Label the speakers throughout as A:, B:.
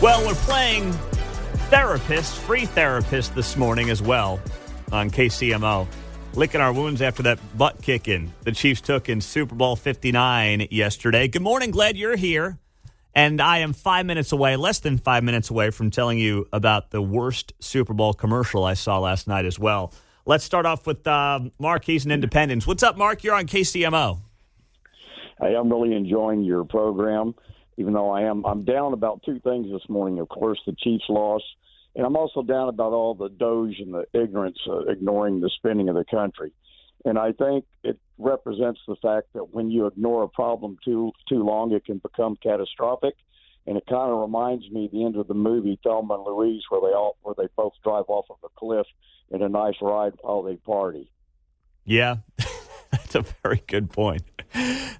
A: Well, we're playing free therapist this morning as well on KCMO. Licking our wounds after that butt kicking the Chiefs took in Super Bowl 59 yesterday. Good morning, glad you're here. And I am 5 minutes away, less than 5 minutes away from telling you about the worst Super Bowl commercial I saw last night as well. Let's start off with Mark. He's in Independence. What's up, Mark? You're on KCMO.
B: Hey, I'm really enjoying your program, even though I'm down about two things this morning. Of course, the Chiefs loss, and I'm also down about all the doge and the ignorance ignoring the spending of the country. And I think it represents the fact that when you ignore a problem too long, it can become catastrophic. And it kind of reminds me of the end of the movie Thelma and Louise, where they both drive off of a cliff in a nice ride while they party.
A: Yeah, that's a very good point.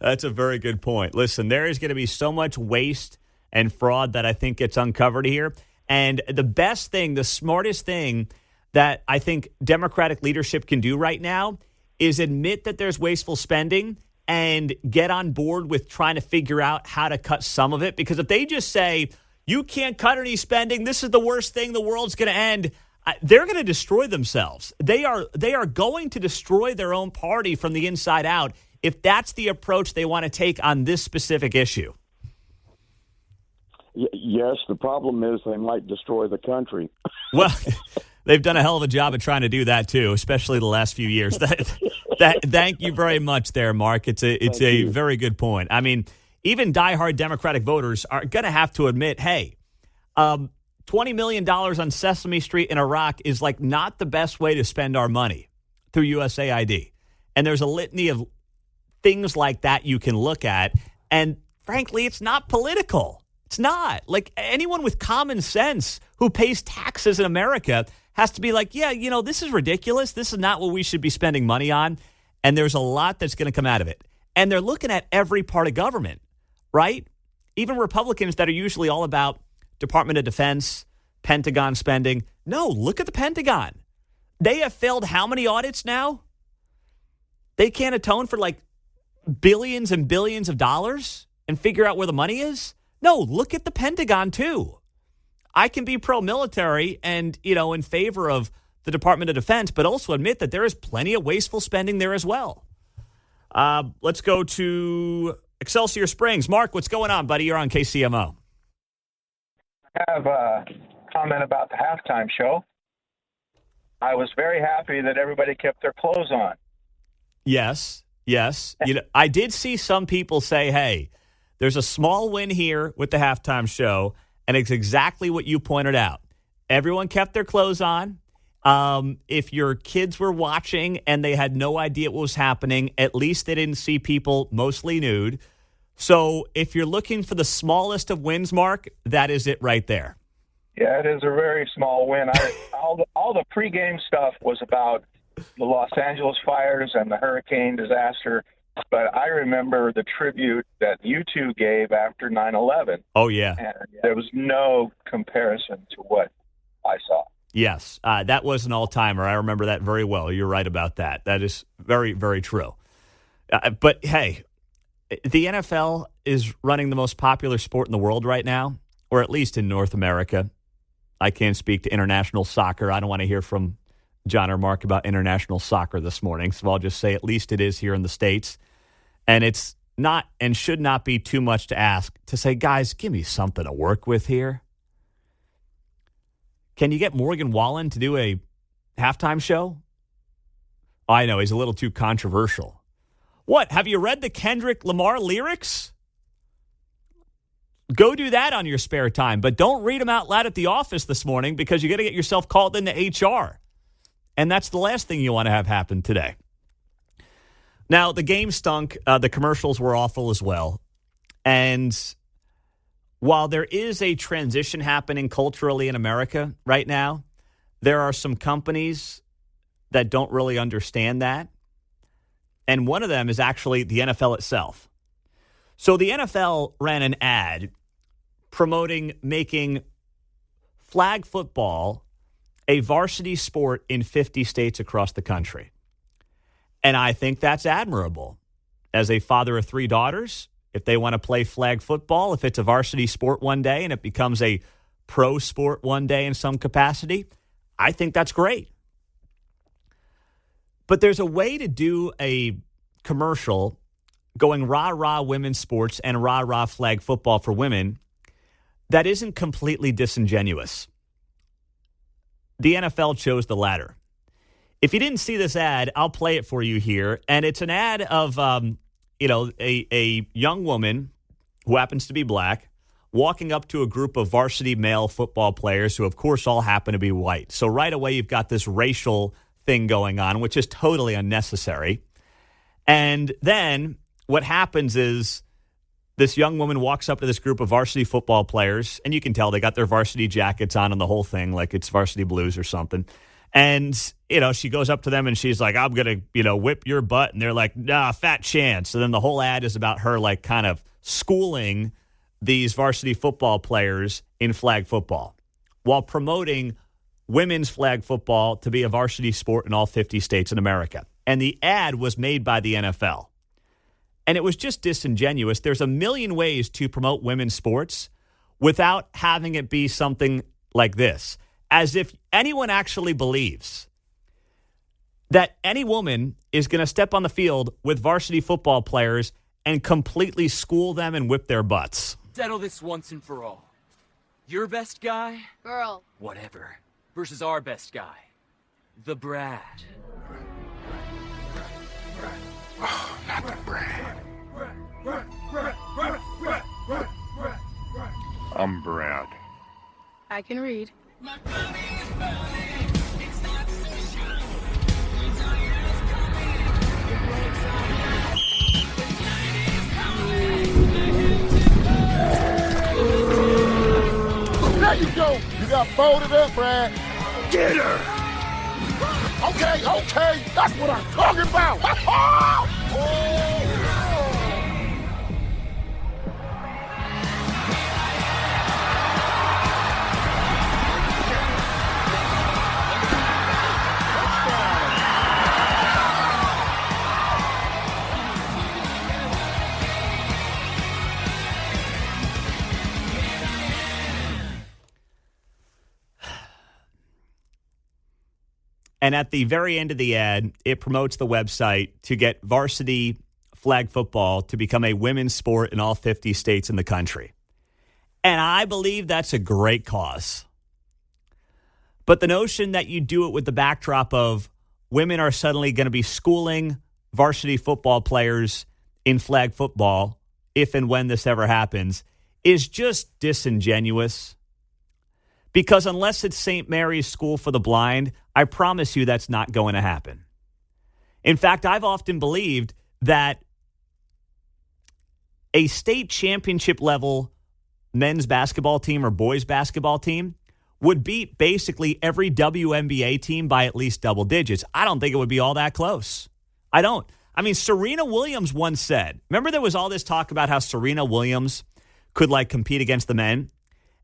A: That's a very good point. Listen, there is going to be so much waste and fraud that I think gets uncovered here. And the best thing, the smartest thing that I think Democratic leadership can do right now is admit that there's wasteful spending and get on board with trying to figure out how to cut some of it. Because if they just say, you can't cut any spending, this is the worst thing, the world's going to end, they're going to destroy themselves. They are going to destroy their own party from the inside out if that's the approach they want to take on this specific issue.
B: Yes, the problem is they might destroy the country.
A: Well, they've done a hell of a job of trying to do that too, especially the last few years. Thank you very much there, Mark. It's a very good point. I mean, even diehard Democratic voters are going to have to admit, hey, $20 million on Sesame Street in Iraq is like not the best way to spend our money through USAID. And there's a litany of things like that you can look at. And frankly, it's not political. It's not. Like, anyone with common sense who pays taxes in America has to be like, yeah, this is ridiculous. This is not what we should be spending money on. And there's a lot that's going to come out of it. And they're looking at every part of government, right? Even Republicans that are usually all about Department of Defense, Pentagon spending. No, look at the Pentagon. They have failed how many audits now? They can't atone for like billions and billions of dollars and figure out where the money is? No, look at the Pentagon, too. I can be pro-military and, in favor of the Department of Defense, but also admit that there is plenty of wasteful spending there as well. Let's go to Excelsior Springs. Mark, what's going on, buddy? You're on KCMO.
C: I have a comment about the halftime show. I was very happy that everybody kept their clothes on.
A: Yes. I did see some people say, hey, there's a small win here with the halftime show, and it's exactly what you pointed out. Everyone kept their clothes on. If your kids were watching and they had no idea what was happening, at least they didn't see people mostly nude. So if you're looking for the smallest of wins, Mark, that is it right there.
C: Yeah, it is a very small win. All the pregame stuff was about the Los Angeles fires and the hurricane disaster. But I remember the tribute that you two gave after 9/11.
A: Oh, yeah.
C: And there was no comparison to what I saw.
A: Yes, that was an all-timer. I remember that very well. You're right about that. That is very, very true. But, hey, the NFL is running the most popular sport in the world right now, or at least in North America. I can't speak to international soccer. I don't want to hear from John or Mark about international soccer this morning, so I'll just say at least it is here in the States. And it's not and should not be too much to ask to say, guys, give me something to work with here. Can you get Morgan Wallen to do a halftime show? I know, he's a little too controversial. What, have you read the Kendrick Lamar lyrics? Go do that on your spare time, but don't read them out loud at the office this morning because you're going to get yourself called into HR. And that's the last thing you want to have happen today. Now, the game stunk. The commercials were awful as well. And while there is a transition happening culturally in America right now, there are some companies that don't really understand that. And one of them is actually the NFL itself. So the NFL ran an ad promoting making flag football a varsity sport in 50 states across the country. And I think that's admirable. As a father of 3 daughters, if they want to play flag football, if it's a varsity sport one day and it becomes a pro sport one day in some capacity, I think that's great. But there's a way to do a commercial going rah-rah women's sports and rah-rah flag football for women that isn't completely disingenuous. The NFL chose the latter. If you didn't see this ad, I'll play it for you here. And it's an ad of, a young woman who happens to be black walking up to a group of varsity male football players who, of course, all happen to be white. So right away, you've got this racial thing going on, which is totally unnecessary. And then what happens is this young woman walks up to this group of varsity football players, and you can tell they got their varsity jackets on and the whole thing, like it's varsity blues or something. And, she goes up to them and she's like, I'm going to, whip your butt. And they're like, nah, fat chance. So then the whole ad is about her, like, kind of schooling these varsity football players in flag football while promoting women's flag football to be a varsity sport in all 50 states in America. And the ad was made by the NFL. And it was just disingenuous. There's a million ways to promote women's sports without having it be something like this. As if anyone actually believes that any woman is going to step on the field with varsity football players and completely school them and whip their butts.
D: Settle this once and for all. Your best guy?
E: Girl.
D: Whatever. Versus our best guy. The Brad.
F: Oh, not the Brad. I'm Brad.
E: I can read.
F: There you go. You got folded up, Brad. Get her. Okay. That's what I'm talking about.
A: And at the very end of the ad, it promotes the website to get varsity flag football to become a women's sport in all 50 states in the country. And I believe that's a great cause. But the notion that you do it with the backdrop of women are suddenly going to be schooling varsity football players in flag football, if and when this ever happens, is just disingenuous. Because unless it's St. Mary's School for the Blind, I promise you that's not going to happen. In fact, I've often believed that a state championship level men's basketball team or boys basketball team would beat basically every WNBA team by at least double digits. I don't think it would be all that close. I don't. I mean, Serena Williams once said, remember there was all this talk about how Serena Williams could compete against the men?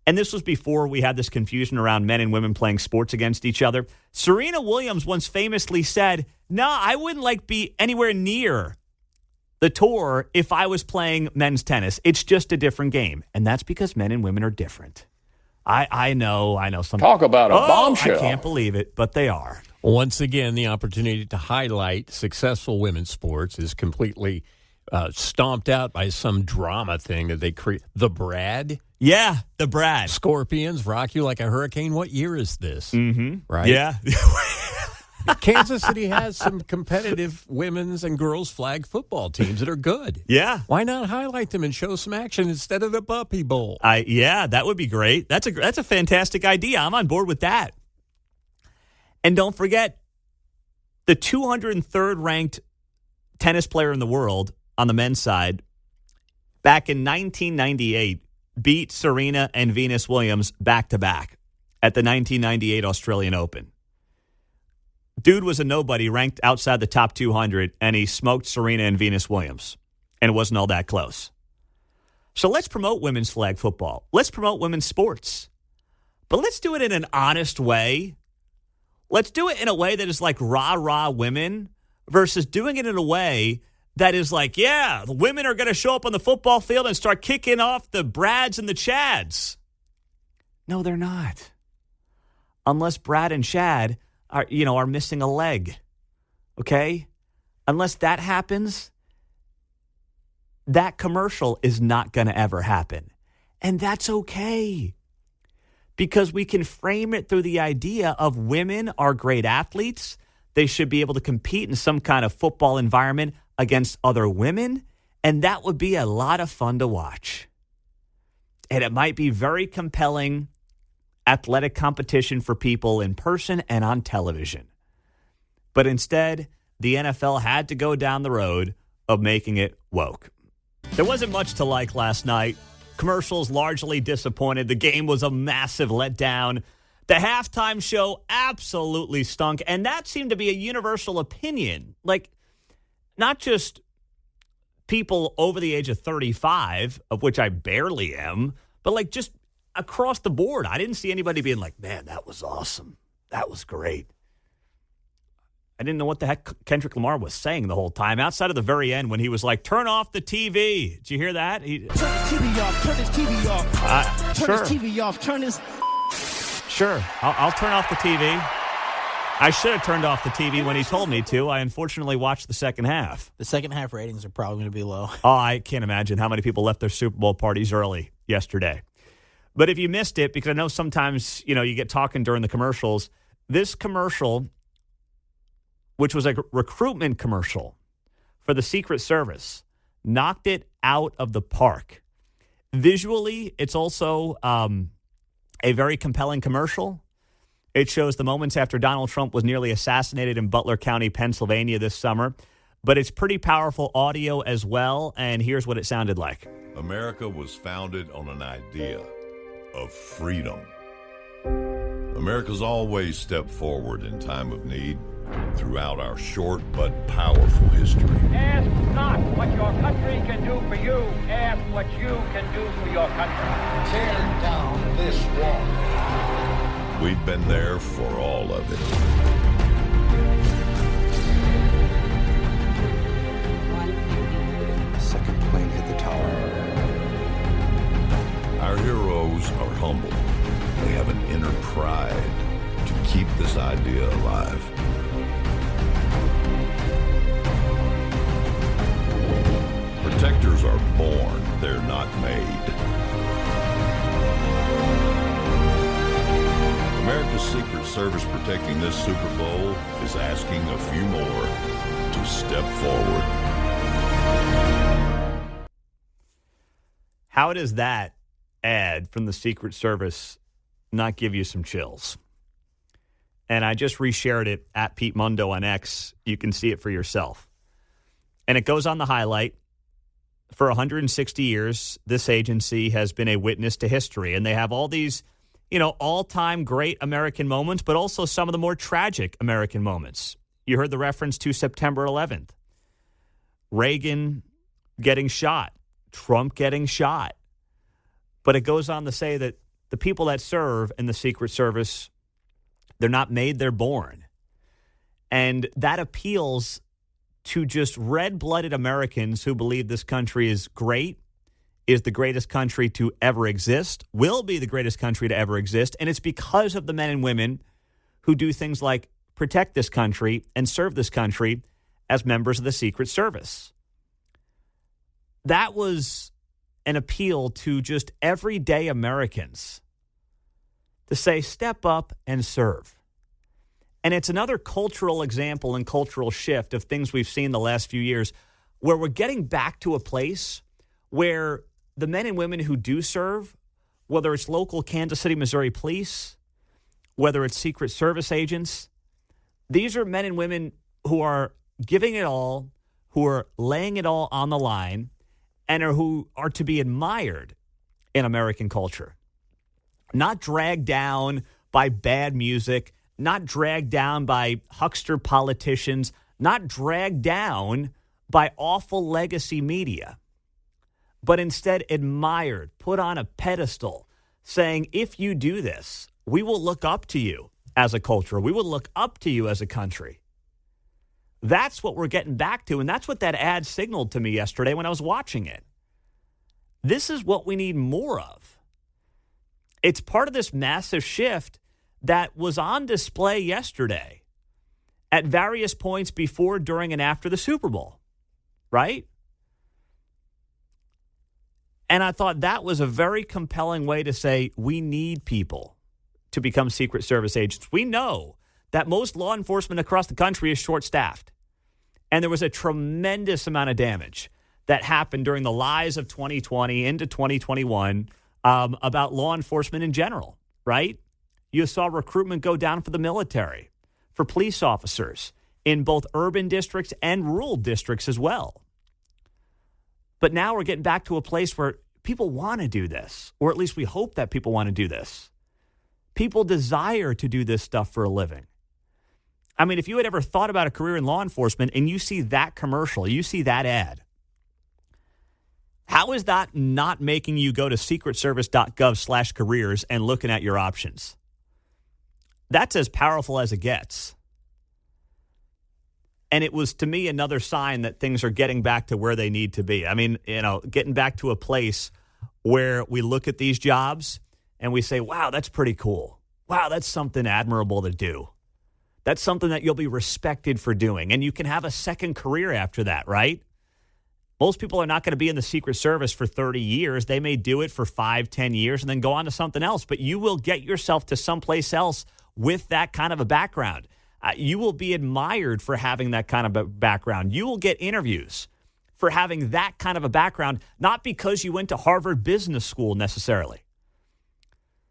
A: And this was before we had this confusion around men and women playing sports against each other. Serena Williams once famously said, I wouldn't be anywhere near the tour if I was playing men's tennis. It's just a different game. And that's because men and women are different. I know.
F: Talk about a bombshell.
A: I can't believe it, but they are.
G: Once again, the opportunity to highlight successful women's sports is completely stomped out by some drama thing that they create. The Brad?
A: Yeah, the Brad.
G: Scorpions rock you like a hurricane. What year is this?
A: Mm-hmm.
G: Right?
A: Yeah.
G: Kansas City has some competitive women's and girls flag football teams that are good.
A: Yeah.
G: Why not highlight them and show some action instead of the Puppy Bowl?
A: Yeah, that would be great. That's a fantastic idea. I'm on board with that. And don't forget, the 203rd ranked tennis player in the world on the men's side back in 1998 beat Serena and Venus Williams back-to-back at the 1998 Australian Open. Dude was a nobody ranked outside the top 200, and he smoked Serena and Venus Williams, and it wasn't all that close. So let's promote women's flag football. Let's promote women's sports. But let's do it in an honest way. Let's do it in a way that is rah-rah women versus doing it in a way that is the women are going to show up on the football field and start kicking off the Brads and the Chads. No, they're not. Unless Brad and Chad are missing a leg. Okay? Unless that happens, that commercial is not going to ever happen. And that's okay. Because we can frame it through the idea of women are great athletes. They should be able to compete in some kind of football environment against other women. And that would be a lot of fun to watch. And it might be very compelling athletic competition for people in person and on television. But instead, the NFL had to go down the road of making it woke. There wasn't much to like last night. Commercials largely disappointed. The game was a massive letdown. The halftime show absolutely stunk. And that seemed to be a universal opinion. Like, not just people over the age of 35, of which I barely am, but like just across the board. I didn't see anybody being like, man, that was awesome. That was great. I didn't know what the heck Kendrick Lamar was saying the whole time, outside of the very end when he was like, turn off the TV. Did you hear that?
F: Turn the TV off. Turn this TV off. Turn this TV off. Turn this.
A: Sure. I'll turn off the TV. I should have turned off the TV when he told me to. I unfortunately watched the second half.
H: The second half ratings are probably going to be low.
A: Oh, I can't imagine how many people left their Super Bowl parties early yesterday. But if you missed it, because I know sometimes, you get talking during the commercials, this commercial, which was a recruitment commercial for the Secret Service, knocked it out of the park. Visually, it's also a very compelling commercial. It shows the moments after Donald Trump was nearly assassinated in Butler County, Pennsylvania this summer. But it's pretty powerful audio as well, and here's what it sounded like.
I: America was founded on an idea of freedom. America's always stepped forward in time of need throughout our short but powerful history.
J: Ask not what your country can do for you. Ask what you can do for your country.
K: Tear down this wall.
I: We've been there for all of it.
L: The second plane hit the tower.
I: Our heroes are humble. They have an inner pride to keep this idea alive. Protectors are born, they're not made. America's Secret Service protecting this Super Bowl is asking a few more to step forward.
A: How does that ad from the Secret Service not give you some chills? And I just reshared it at Pete Mundo on X. You can see it for yourself. And it goes on the highlight. For 160 years, this agency has been a witness to history. And they have all these, all-time great American moments, but also some of the more tragic American moments. You heard the reference to September 11th. Reagan getting shot. Trump getting shot. But it goes on to say that the people that serve in the Secret Service, they're not made, they're born. And that appeals to just red-blooded Americans who believe this country is great, is the greatest country to ever exist, will be the greatest country to ever exist, and it's because of the men and women who do things like protect this country and serve this country as members of the Secret Service. That was an appeal to just everyday Americans to say, step up and serve. And it's another cultural example and cultural shift of things we've seen the last few years where we're getting back to a place where the men and women who do serve, whether it's local Kansas City, Missouri police, whether it's Secret Service agents, these are men and women who are giving it all, who are laying it all on the line, and who are to be admired in American culture. Not dragged down by bad music, not dragged down by huckster politicians, not dragged down by awful legacy media, but instead admired, put on a pedestal, saying, if you do this, we will look up to you as a culture. We will look up to you as a country. That's what we're getting back to, and that's what that ad signaled to me yesterday when I was watching it. This is what we need more of. It's part of this massive shift that was on display yesterday at various points before, during, and after the Super Bowl, right? And I thought that was a very compelling way to say we need people to become Secret Service agents. We know that most law enforcement across the country is short-staffed. And there was a tremendous amount of damage that happened during the lies of 2020 into 2021 about law enforcement in general, right? You saw recruitment go down for the military, for police officers in both urban districts and rural districts as well. But now we're getting back to a place where people want to do this, or at least we hope that people want to do this. People desire to do this stuff for a living. I mean, if you had ever thought about a career in law enforcement and you see that commercial, you see that ad, how is that not making you go to secretservice.gov/careers and looking at your options? That's as powerful as it gets. And it was, to me, another sign that things are getting back to where they need to be. I mean, getting back to a place where we look at these jobs and we say, wow, that's pretty cool. Wow, that's something admirable to do. That's something that you'll be respected for doing. And you can have a second career after that, right? Most people are not going to be in the Secret Service for 30 years. They may do it for 5, 10 years and then go on to something else. But you will get yourself to someplace else with that kind of a background. You will be admired for having that kind of a background. You will get interviews for having that kind of a background, not because you went to Harvard Business School necessarily,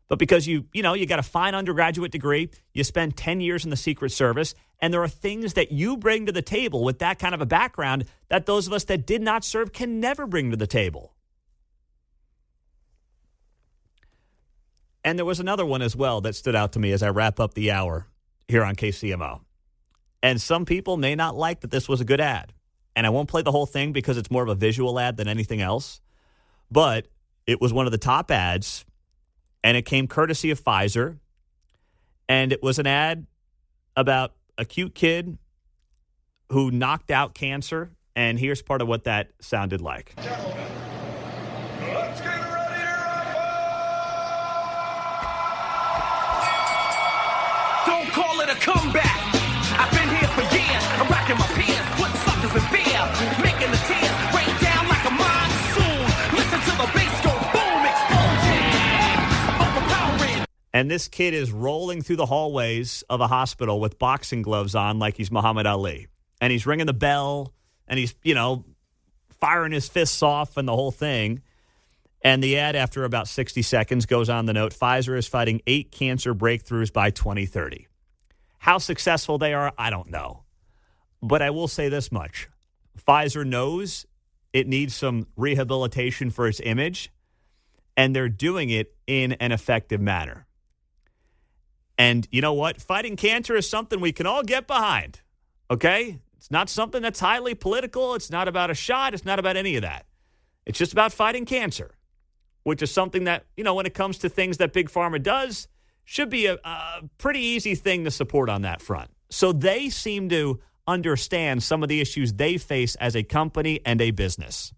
A: but because you got a fine undergraduate degree, you spend 10 years in the Secret Service, and there are things that you bring to the table with that kind of a background that those of us that did not serve can never bring to the table. And there was another one as well that stood out to me as I wrap up the hour here on KCMO. And some people may not like that this was a good ad. And I won't play the whole thing because it's more of a visual ad than anything else. But it was one of the top ads, and it came courtesy of Pfizer. And it was an ad about a cute kid who knocked out cancer. And here's part of what that sounded like.
K: Gentlemen, let's get ready to rumble!
L: Don't call it a comeback. I've been here for years. I'm rocking my peers, putting suckers in fear, making the tears rain down like a monsoon. Listen to the bass go boom, explosion, overpowering.
A: And this kid is rolling through the hallways of a hospital with boxing gloves on like he's Muhammad Ali. And he's ringing the bell, and he's, firing his fists off and the whole thing. And the ad, after about 60 seconds, goes on the note, Pfizer is fighting 8 cancer breakthroughs by 2030. How successful they are, I don't know. But I will say this much. Pfizer knows it needs some rehabilitation for its image, and they're doing it in an effective manner. And you know what? Fighting cancer is something we can all get behind, okay? It's not something that's highly political. It's not about a shot. It's not about any of that. It's just about fighting cancer, which is something that, when it comes to things that Big Pharma does, should be a pretty easy thing to support on that front. So they seem to understand some of the issues they face as a company and a business.